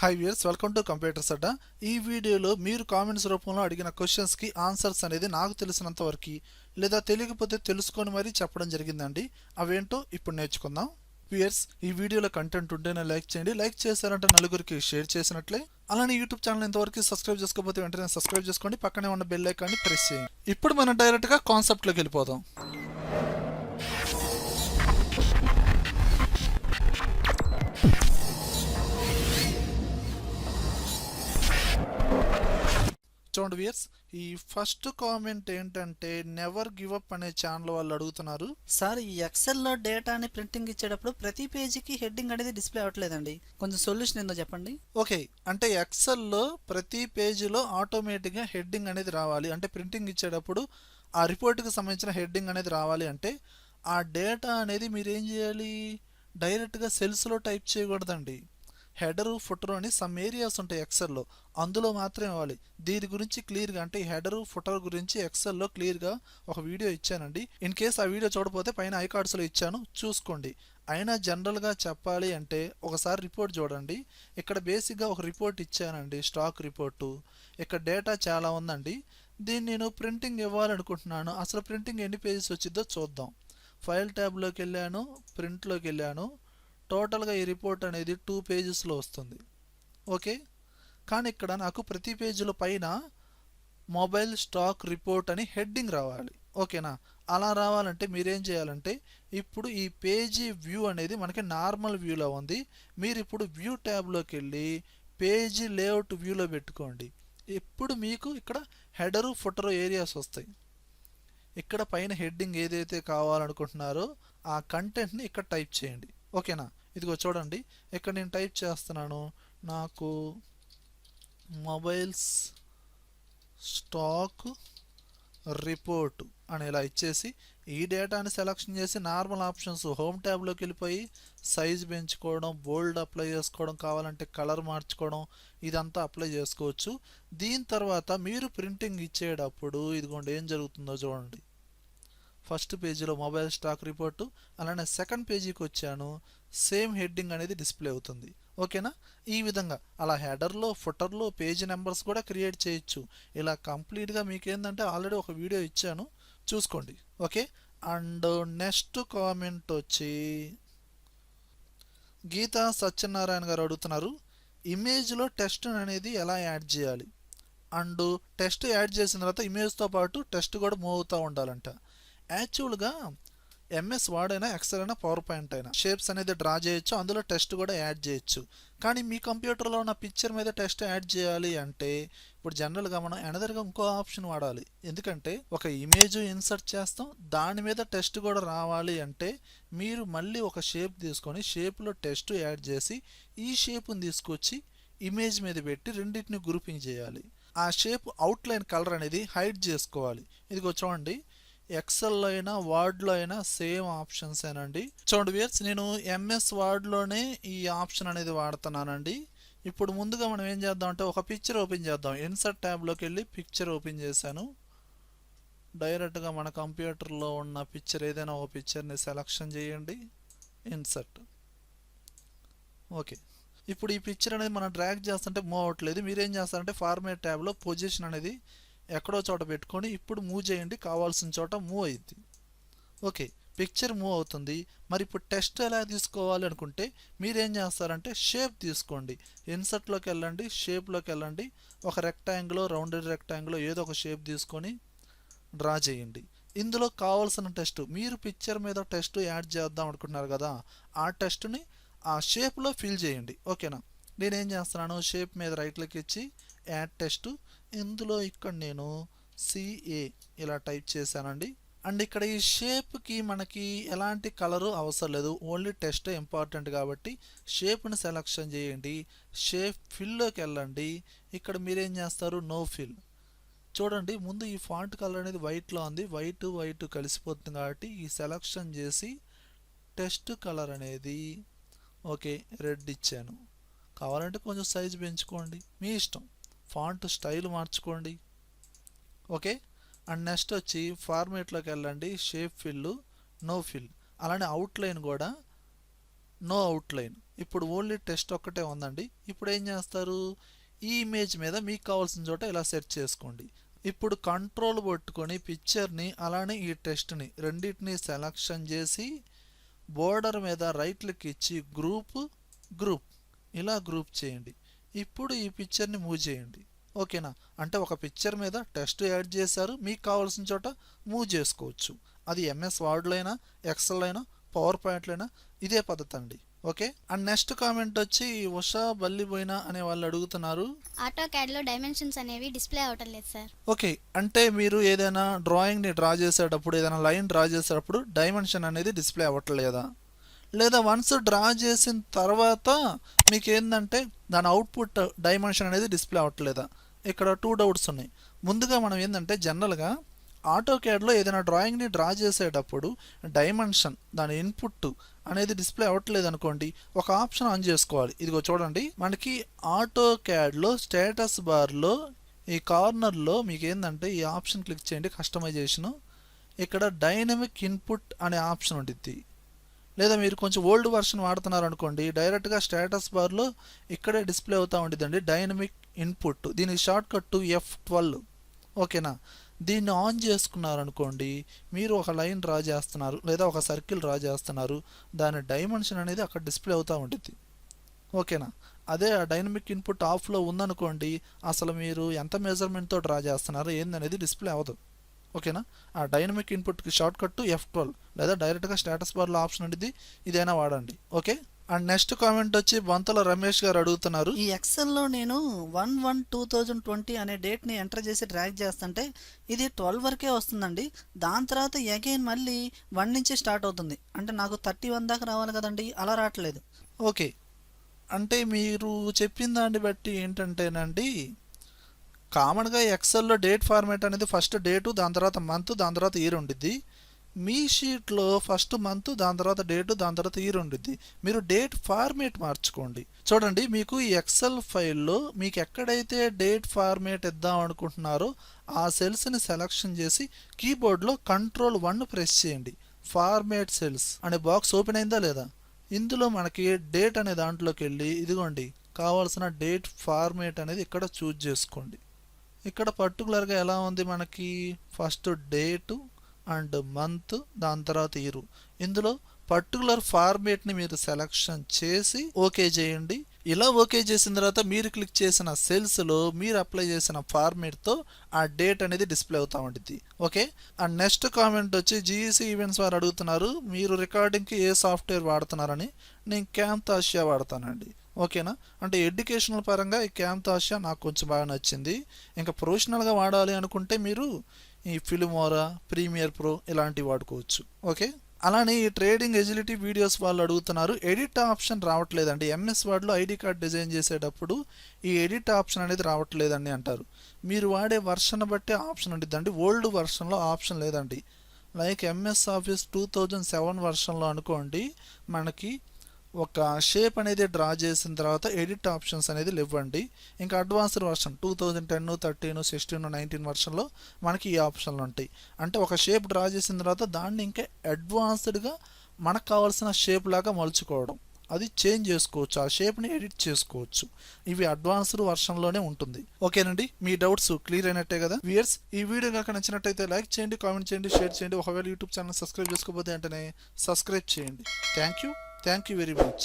Hi viewers, welcome to computers Adda. ఈ వీడియోలో మీరు కామెంట్స్ రూపంలో అడిగిన క్వశ్చన్స్కి ఆన్సర్స్ అనేది నాకు తెలిసినంత వరకు లేదా తెలియకపోతే తెలుసుకొని మరీ చెప్పడం జరిగిందండి. అవేంటో ఇప్పుడు నేర్చుకుందాం. వ్యూయర్స్, ఈ వీడియోలో కంటెంట్ ఉంటేనే లైక్ చేయండి. లైక్ చేశారంటే నలుగురికి షేర్ చేసినట్లే. అలానే యూట్యూబ్ ఛానల్ ఇంతవరకు సబ్స్క్రైబ్ చేసుకోకపోతే వెంటనే సబ్స్క్రైబ్ చేసుకోండి. పక్కనే ఉన్న బెల్ ఐకాన్ని ప్రెస్ చేయండి. ఇప్పుడు మనం డైరెక్ట్గా కాన్సెప్ట్లోకి వెళ్ళిపోదాం. చూడండి వ్యూయర్స్, ఈ ఫస్ట్ కామెంట్ ఏంటంటే నెవర్ గివ్ అప్ అనే ఛానల్ వాళ్ళు అడుగుతున్నారు. సార్, ఈ ఎక్సెల్లో డేటాని ప్రింటింగ్ ఇచ్చేటప్పుడు ప్రతి పేజీకి హెడ్డింగ్ అనేది డిస్ప్లే అవ్వట్లేదండి. కొంచెం సొల్యూషన్ ఏందో చెప్పండి. ఓకే, అంటే ఎక్సెల్లో ప్రతి పేజీలో ఆటోమేటిక్గా హెడ్డింగ్ అనేది రావాలి అంటే ప్రింటింగ్ ఇచ్చేటప్పుడు ఆ రిపోర్ట్కి సంబంధించిన హెడ్డింగ్ అనేది రావాలి అంటే ఆ డేటా అనేది మీరు ఏం చేయాలి, డైరెక్ట్గా సెల్స్లో టైప్ చేయకూడదండి. హెడరు ఫుటరు అని సమ్ ఏరియాస్ ఉంటాయి ఎక్సెల్లో, అందులో మాత్రమే ఇవ్వాలి. దీని గురించి క్లియర్గా అంటే ఈ హెడరు ఫుటర్ గురించి ఎక్సెల్లో క్లియర్గా ఒక వీడియో ఇచ్చానండి. ఇన్ కేస్ ఆ వీడియో చూడకపోతే పైన ఐకార్డ్స్లో ఇచ్చాను, చూసుకోండి. అయినా జనరల్గా చెప్పాలి అంటే ఒకసారి రిపోర్ట్ చూడండి. ఇక్కడ బేసిక్గా ఒక రిపోర్ట్ ఇచ్చానండి, స్టాక్ రిపోర్టు. ఇక్కడ డేటా చాలా ఉందండి. దీన్ని నేను ప్రింటింగ్ ఇవ్వాలనుకుంటున్నాను. అసలు ప్రింటింగ్ ఎన్ని పేజెస్ వచ్చిందో చూద్దాం. ఫైల్ ట్యాబ్లోకి వెళ్ళాను, ప్రింట్లోకి వెళ్ళాను. టోటల్గా ఈ రిపోర్ట్ అనేది 2 పేజెస్లో వస్తుంది. ఓకే, కానీ ఇక్కడ నాకు ప్రతి పేజీలో పైన మొబైల్ స్టాక్ రిపోర్ట్ అని హెడ్డింగ్ రావాలి. ఓకేనా? అలా రావాలంటే మీరేం చేయాలంటే ఇప్పుడు ఈ పేజీ వ్యూ అనేది మనకి నార్మల్ వ్యూలో ఉంది. మీరు ఇప్పుడు వ్యూ ట్యాబ్లోకి వెళ్ళి పేజీ లేఅవుట్ వ్యూలో పెట్టుకోండి. ఇప్పుడు మీకు ఇక్కడ హెడరు ఫుటరు ఏరియాస్ వస్తాయి. ఇక్కడ పైన హెడ్డింగ్ ఏదైతే కావాలనుకుంటున్నారో ఆ కంటెంట్ని ఇక్కడ టైప్ చేయండి. ఓకేనా? ఇదిగో చూడండి, ఇక్కడ నేను టైప్ చేస్తున్నాను, నాకు మొబైల్స్ స్టాక్ రిపోర్ట్ అని ఇలా ఇచ్చేసి ఈ డేటాని సెలెక్షన్ చేసి నార్మల్ ఆప్షన్స్ హోమ్ ట్యాబ్లోకి వెళ్ళిపోయి సైజ్ పెంచుకోవడం, బోల్డ్ అప్లై చేసుకోవడం, కావాలంటే కలర్ మార్చుకోవడం, ఇదంతా అప్లై చేసుకోవచ్చు. దీని తర్వాత మీరు ప్రింటింగ్ ఇచ్చేటప్పుడు ఇదిగోండి ఏం జరుగుతుందో చూడండి. ఫస్ట్ పేజీలో మొబైల్ స్టాక్ రిపోర్టు, అలానే సెకండ్ పేజీకి వచ్చాను, సేమ్ హెడ్డింగ్ అనేది డిస్ప్లే అవుతుంది. ఓకేనా? ఈ విధంగా అలా హెడర్లో ఫుటర్లో పేజీ నెంబర్స్ కూడా క్రియేట్ చేయొచ్చు. ఇలా కంప్లీట్గా మీకు ఏంటంటే ఆల్రెడీ ఒక వీడియో ఇచ్చాను, చూసుకోండి. ఓకే, అండ్ నెక్స్ట్ కామెంట్ వచ్చి గీతా సత్యనారాయణ గారు అడుగుతున్నారు, ఇమేజ్లో టెక్స్ట్ అనేది ఎలా యాడ్ చేయాలి. అండ్ టెక్స్ట్ యాడ్ చేసిన తర్వాత ఇమేజ్తో పాటు టెక్స్ట్ కూడా మూవ్ అవుతూ ఉండాలంట. యాక్చువల్గా ఎంఎస్ వర్డ్ అయినా, ఎక్సెల్ అయినా, పవర్ పాయింట్ అయినా షేప్స్ అనేది డ్రా చేయొచ్చు, అందులో టెక్స్ట్ కూడా యాడ్ చేయొచ్చు. కానీ మీ కంప్యూటర్లో ఉన్న పిక్చర్ మీద టెక్స్ట్ యాడ్ చేయాలి అంటే ఇప్పుడు జనరల్గా మనం ఎనదర్గా ఇంకో ఆప్షన్ వాడాలి. ఎందుకంటే ఒక ఇమేజ్ ఇన్సర్ట్ చేస్తాం, దాని మీద టెక్స్ట్ కూడా రావాలి అంటే మీరు మళ్ళీ ఒక షేప్ తీసుకొని షేప్లో టెక్స్ట్ యాడ్ చేసి ఈ షేప్ని తీసుకొచ్చి ఇమేజ్ మీద పెట్టి రెండింటిని గ్రూపింగ్ చేయాలి. ఆ షేప్ అవుట్లైన్ కలర్ అనేది హైడ్ చేసుకోవాలి. ఇదిగో చూడండి, ఎక్సెల్లో అయినా వర్డ్లో అయినా సేమ్ ఆప్షన్స్ ఏనండి. చూడండి వ్యూయర్స్, నేను ఎంఎస్ వర్డ్లోనే ఈ ఆప్షన్ అనేది వాడుతున్నానండి. ఇప్పుడు ముందుగా మనం ఏం చేద్దాం అంటే ఒక పిక్చర్ ఓపెన్ చేద్దాం. ఇన్సర్ట్ ట్యాబ్లోకి వెళ్ళి పిక్చర్ ఓపెన్ చేశాను. డైరెక్ట్గా మన కంప్యూటర్లో ఉన్న పిక్చర్ ఏదైనా ఒక పిక్చర్ని సెలెక్షన్ చేయండి, ఇన్సర్ట్. ఓకే, ఇప్పుడు ఈ పిక్చర్ అనేది మనం డ్రాగ్ చేస్తుంటే మూవ్ అవ్వట్లేదు. మీరేం చేస్తారంటే ఫార్మేట్ ట్యాబ్లో పొజిషన్ అనేది ఎక్కడో చోట పెట్టుకొని ఇప్పుడు మూవ్ చేయండి, కావాల్సిన చోట మూవ్ అయ్యింది. ఓకే, పిక్చర్ మూవ్ అవుతుంది. మరి ఇప్పుడు టెక్స్ట్ ఎలా తీసుకోవాలి అనుకుంటే మీరేం చేస్తారంటే షేప్ తీసుకోండి. ఇన్సర్ట్లోకి వెళ్ళండి, షేప్లోకి వెళ్ళండి, ఒక రెక్టాంగిల్, రౌండెడ్ రెక్టాంగిల్ ఏదో ఒక షేప్ తీసుకొని డ్రా చేయండి. ఇందులో కావాల్సిన టెక్స్ట్ మీరు పిక్చర్ మీద టెక్స్ట్ యాడ్ చేద్దాం అనుకుంటున్నారు కదా, ఆ టెక్స్ట్ని ఆ షేప్లో ఫిల్ చేయండి. ఓకేనా? నేనేం చేస్తున్నాను, షేప్ మీద రైట్ క్లిక్ ఇచ్చి యాడ్ టెక్స్ట్, ఇందులో ఇక్కడ నేను సిఏ ఇలా టైప్ చేశానండి. అండ్ ఇక్కడ ఈ షేప్కి మనకి ఎలాంటి కలరు అవసరం లేదు, ఓన్లీ టెక్స్ట్ ఇంపార్టెంట్ కాబట్టి షేప్ని సెలెక్షన్ చేయండి. షేప్ ఫిల్లోకి వెళ్ళండి. ఇక్కడ మీరేం చేస్తారు, నో ఫిల్. చూడండి, ముందు ఈ ఫాంట్ కలర్ అనేది వైట్లో ఉంది, వైట్ కలిసిపోతుంది కాబట్టి ఈ సెలెక్షన్ చేసి టెక్స్ట్ కలర్ అనేది ఓకే రెడ్ ఇచ్చాను. కావాలంటే కొంచెం సైజు పెంచుకోండి, మీ ఇష్టం. ఫాంట్ స్టైల్ మార్చుకోండి. ఓకే, అండ్ నెక్స్ట్ వచ్చి ఫార్మేట్లోకి వెళ్ళండి, షేప్ ఫిల్, నో ఫిల్. అలానే అవుట్లైన్ కూడా నో అవుట్లైన్. ఇప్పుడు ఓన్లీ టెస్ట్ ఒక్కటే ఉందండి. ఇప్పుడు ఏం చేస్తారు, ఈ ఇమేజ్ మీద మీకు కావాల్సిన చోట ఇలా సెర్చ్ చేసుకోండి. ఇప్పుడు కంట్రోల్ పట్టుకొని పిక్చర్ని అలానే ఈ టెస్ట్ని రెండింటిని సెలక్షన్ చేసి బోర్డర్ మీద రైట్ క్లిక్ ఇచ్చి గ్రూప్ ఇలా గ్రూప్ చేయండి. ఇప్పుడు ఈ పిక్చర్ని మూవ్ చేయండి. ఓకేనా, అంటే ఒక పిక్చర్ మీద టెస్ట్ యాడ్ చేశారు, మీకు కావాల్సిన చోట మూవ్ చేసుకోవచ్చు. అది ఎంఎస్ వర్డ్లో అయినా, ఎక్సెల్ అయినా, పవర్ పాయింట్లో అయినా ఇదే పద్ధతి అండి. ఓకే, అండ్ నెక్స్ట్ కామెంట్ వచ్చి ఉషా బల్లిపోయినా అనే వాళ్ళు అడుగుతున్నారు, ఆటో క్యాడ్లో డైమెన్షన్స్ అనేవి డిస్ప్లే అవటం లేదు సార్. ఓకే, అంటే మీరు ఏదైనా డ్రాయింగ్ని డ్రా చేసేటప్పుడు, ఏదైనా లైన్ డ్రా చేసేటప్పుడు డైమెన్షన్ అనేది డిస్ప్లే అవ్వట్లేదా, లేదా వన్స్ డ్రా చేసిన తర్వాత మీకు ఏంటంటే దాని అవుట్పుట్ డైమెన్షన్ అనేది డిస్ప్లే అవ్వట్లేదా? ఇక్కడ 2 డౌట్స్ ఉన్నాయి. ముందుగా మనం ఏంటంటే జనరల్గా ఆటో క్యాడ్లో ఏదైనా డ్రాయింగ్ని డ్రా చేసేటప్పుడు డైమెన్షన్ దాని ఇన్పుట్ అనేది డిస్ప్లే అవ్వట్లేదు అనుకోండి, ఒక ఆప్షన్ ఆన్ చేసుకోవాలి. ఇదిగో చూడండి, మనకి ఆటో క్యాడ్లో స్టేటస్ బార్లో ఈ కార్నర్లో మీకు ఏంటంటే ఈ ఆప్షన్ క్లిక్ చేయండి, కస్టమైజేషను. ఇక్కడ డైనమిక్ ఇన్పుట్ అనే ఆప్షన్ ఉంటుంది. లేదా మీరు కొంచెం ఓల్డ్ వర్షన్ వాడుతున్నారు అనుకోండి, డైరెక్ట్గా స్టేటస్ బార్లో ఇక్కడే డిస్ప్లే అవుతూ ఉంటుందండి డైనమిక్ ఇన్పుట్. దీనికి షార్ట్ కట్ F12. ఓకేనా, దీన్ని ఆన్ చేసుకున్నారనుకోండి, మీరు ఒక లైన్ డ్రా చేస్తున్నారు లేదా ఒక సర్కిల్ డ్రా చేస్తున్నారు, దాని డైమెన్షన్ అనేది అక్కడ డిస్ప్లే అవుతూ ఉంటుంది. ఓకేనా, అదే ఆ డైనమిక్ ఇన్పుట్ ఆఫ్లో ఉందనుకోండి, అసలు మీరు ఎంత మెజర్మెంట్తో డ్రా చేస్తున్నారో ఏందనేది డిస్ప్లే అవ్వదు. ఓకేనా, ఆ డైనమిక్ ఇన్పుట్కి షార్ట్ కట్ F12 లేదా డైరెక్ట్గా స్టేటస్ బార్లో ఆప్షన్ ఉంటుంది, ఇదైనా వాడండి. ఓకే, అండ్ నెక్స్ట్ కామెంట్ వచ్చి బంతల రమేష్ గారు అడుగుతున్నారు, ఈ ఎక్సెల్లో నేను 1/1/2020 అనే డేట్ని ఎంటర్ చేసి డ్రాగ్ చేస్తుంటే ఇది 12 వరకే వస్తుందండి. దాని తర్వాత అగైన్ మళ్ళీ 1 నుంచి స్టార్ట్ అవుతుంది. అంటే నాకు 31 దాకా రావాలి కదండి, అలా రావట్లేదు. ఓకే, అంటే మీరు చెప్పిన దాన్ని బట్టి ఏంటంటేనండి, కామన్గా ఎక్సెల్లో డేట్ ఫార్మేట్ అనేది ఫస్ట్ డేటు, దాని తర్వాత మంత్, దాని తర్వాత ఇయర్ ఉండిద్ది. మీ షీట్లో ఫస్ట్ మంత్, దాని తర్వాత డేటు, దాని తర్వాత ఇయర్ ఉండిద్ది. మీరు డేట్ ఫార్మేట్ మార్చుకోండి. చూడండి, మీకు ఈ ఎక్సెల్ ఫైల్లో మీకు ఎక్కడైతే డేట్ ఫార్మేట్ ఇద్దాం అనుకుంటున్నారో ఆ సెల్స్ని సెలెక్షన్ చేసి కీబోర్డ్లో Ctrl+1 ప్రెస్ చేయండి. ఫార్మేట్ సెల్స్ అనే బాక్స్ ఓపెన్ అయిందా లేదా? ఇందులో మనకి డేట్ అనే దాంట్లోకి వెళ్ళి ఇదిగోండి కావాల్సిన డేట్ ఫార్మేట్ అనేది ఇక్కడ చూజ్ చేసుకోండి. ఇక్కడ పర్టికులర్గా ఎలా ఉంది, మనకి ఫస్ట్ డేటు అండ్ మంత్, దాని తర్వాత ఇయర్. ఇందులో పర్టికులర్ ఫార్మేట్ని మీరు సెలెక్షన్ చేసి ఓకే చేయండి. ఇలా ఓకే చేసిన తర్వాత మీరు క్లిక్ చేసిన సెల్స్లో మీరు అప్లై చేసిన ఫార్మేట్తో ఆ డేట్ అనేది డిస్ప్లే అవుతూ ఉంటుంది. ఓకే, అండ్ నెక్స్ట్ కామెంట్ వచ్చి జీఈసీ ఈవెంట్స్ వారు అడుగుతున్నారు, మీరు రికార్డింగ్కి ఏ సాఫ్ట్వేర్ వాడుతున్నారని. నేను క్యామ్తాషియా వాడతానండి. ఓకేనా, అంటే ఎడ్యుకేషనల్ పరంగా ఈ క్యామ్తాషియా నాకు కొంచెం బాగా నచ్చింది. ఇంకా ప్రొఫెషనల్గా వాడాలి అనుకుంటే మీరు ఈ ఫిల్మోరా, ప్రీమియర్ ప్రో ఇలాంటివి వాడుకోవచ్చు. ఓకే, అలానే ఈ ట్రేడింగ్ ఎజిలిటీ వీడియోస్ వాళ్ళు అడుగుతున్నారు, ఎడిట్ ఆప్షన్ రావట్లేదండి. ఎంఎస్ వర్డ్లో ఐడి కార్డ్ డిజైన్ చేసేటప్పుడు ఈ ఎడిట్ ఆప్షన్ అనేది రావట్లేదండి అంటారు. మీరు వాడే వర్షన్ బట్టి ఆప్షన్ ఉంటుందండి. ఓల్డ్ వర్షన్లో ఆప్షన్ లేదండి. లైక్ ఎంఎస్ ఆఫీస్ 2007 వర్షన్లో అనుకోండి, మనకి ఒక షేప్ అనేది డ్రా చేసిన తర్వాత ఎడిట్ ఆప్షన్స్ అనేది ఇవ్వండి. ఇంకా అడ్వాన్స్డ్ వర్షన్ 2010, 13, 16, 19 వర్షన్లో మనకి ఈ ఆప్షన్లు ఉంటాయి. అంటే ఒక షేప్ డ్రా చేసిన తర్వాత దాన్ని ఇంకా అడ్వాన్స్డ్గా మనకు కావాల్సిన షేప్ లాగా మలుచుకోవడం, అది చేంజ్ చేసుకోవచ్చు, ఆ షేప్ని ఎడిట్ చేసుకోవచ్చు. ఇవి అడ్వాన్స్డ్ వర్షన్లోనే ఉంటుంది. ఓకేనండి, మీ డౌట్స్ క్లియర్ అయినట్టే కదా వ్యూయర్స్? ఈ వీడియో కనుక నచ్చినట్టయితే లైక్ చేయండి, కామెంట్ చేయండి, షేర్ చేయండి. ఒకవేళ యూట్యూబ్ ఛానల్ సబ్స్క్రైబ్ చేసుకోకపోతే వెంటనే సబ్స్క్రైబ్ చేయండి. Thank you very much.